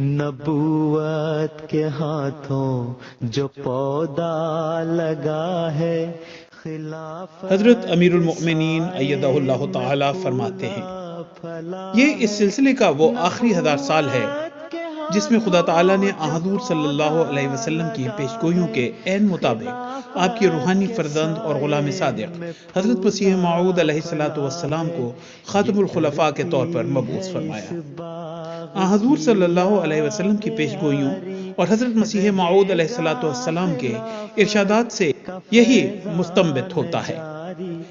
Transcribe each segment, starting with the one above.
نبوت کے ہاتھوں جو پودا لگا ہے حضرت امیر المؤمنین ایدہ اللہ تعالی فرماتے ہیں، یہ اس سلسلے کا وہ آخری 1000 سال ہے جس میں خدا تعالیٰ نے حضور صلی اللہ علیہ وسلم کی پیشگوئیوں کے عین مطابق آپ کی روحانی فرزند اور غلام صادق حضرت مسیح موعود علیہ السلام کو خاتم الخلفاء کے طور پر مبعوث فرمایا۔ حضور صلی اللہ علیہ وسلم کی پیشگوئیوں اور حضرت مسیح موعود علیہ السلام کے ارشادات سے یہی مستنبط ہوتا ہے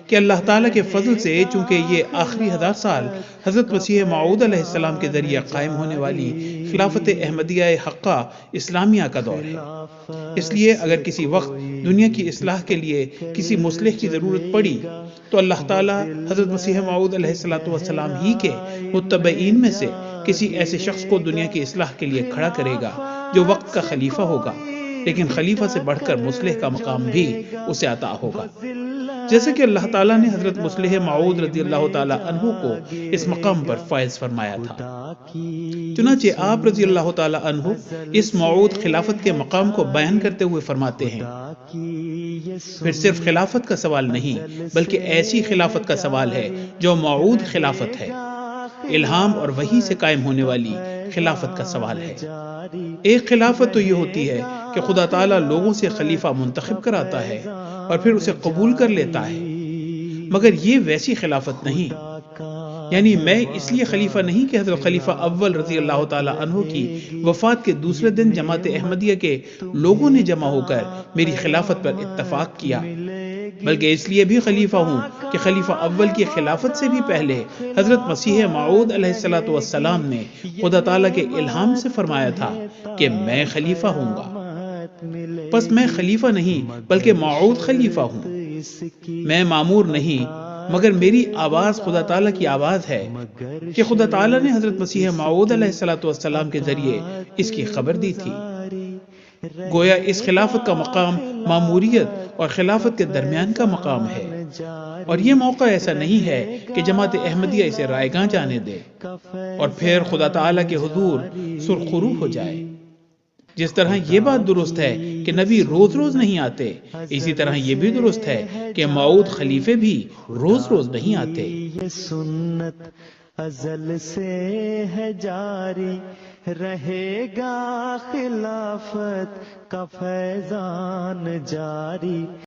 کہ اللہ تعالیٰ کے فضل سے چونکہ یہ آخری 1000 سال حضرت مسیح موعود علیہ السلام کے ذریعے قائم ہونے والی خلافت احمدیہ حقہ اسلامیہ کا دور ہے، اس لیے اگر کسی وقت دنیا کی اصلاح کے لیے کسی مصلح کی ضرورت پڑی تو اللہ تعالیٰ حضرت مسیح موعود علیہ السلام ہی کے متبعین میں سے کسی ایسے شخص کو دنیا کی اصلاح کے لیے کھڑا کرے گا جو وقت کا خلیفہ ہوگا، لیکن خلیفہ سے بڑھ کر مصلح کا مقام بھی اسے عطا ہوگا، جیسے کہ اللہ تعالیٰ نے حضرت مصلح موعود رضی اللہ تعالیٰ عنہ کو اس مقام پر فائز فرمایا تھا۔ چنانچہ آپ رضی اللہ تعالیٰ عنہ اس موعود خلافت کے مقام کو بیان کرتے ہوئے فرماتے ہیں، پھر صرف خلافت کا سوال نہیں بلکہ ایسی خلافت کا سوال ہے جو موعود خلافت ہے، الہام اور وحی سے قائم ہونے والی خلافت کا سوال ہے۔ ایک خلافت تو یہ ہوتی ہے کہ خدا تعالیٰ لوگوں سے خلیفہ منتخب کراتا ہے اور پھر اسے قبول کر لیتا ہے، مگر یہ ویسی خلافت نہیں، یعنی میں اس لیے خلیفہ نہیں کہ حضرت خلیفہ اول رضی اللہ تعالیٰ عنہ کی وفات کے دوسرے دن جماعت احمدیہ کے لوگوں نے جمع ہو کر میری خلافت پر اتفاق کیا، بلکہ اس لیے بھی خلیفہ ہوں کہ خلیفہ اول کی خلافت سے بھی پہلے حضرت مسیح موعود علیہ السلام نے خدا تعالیٰ کے الہام سے فرمایا تھا کہ میں خلیفہ ہوں گا، پس میں خلیفہ نہیں بلکہ موعود خلیفہ ہوں، میں مامور نہیں مگر میری آواز خدا تعالیٰ کی آواز ہے کہ خدا تعالیٰ نے حضرت مسیح موعود علیہ السلام کے ذریعے اس کی خبر دی تھی۔ گویا اس خلافت کا مقام ماموریت اور خلافت کے درمیان کا مقام ہے، اور یہ موقع ایسا نہیں ہے کہ جماعت احمدیہ اسے رائیگاں جانے دے اور پھر خدا تعالیٰ کے حضور سرخرو ہو جائے۔ جس طرح یہ بات درست ہے کہ نبی روز روز نہیں آتے، اسی طرح یہ بھی درست ہے کہ موعود خلیفے بھی روز روز نہیں آتے۔ یہ سنت ازل سے ہے جاری، رہے گا خلافت کا فیضان جاری۔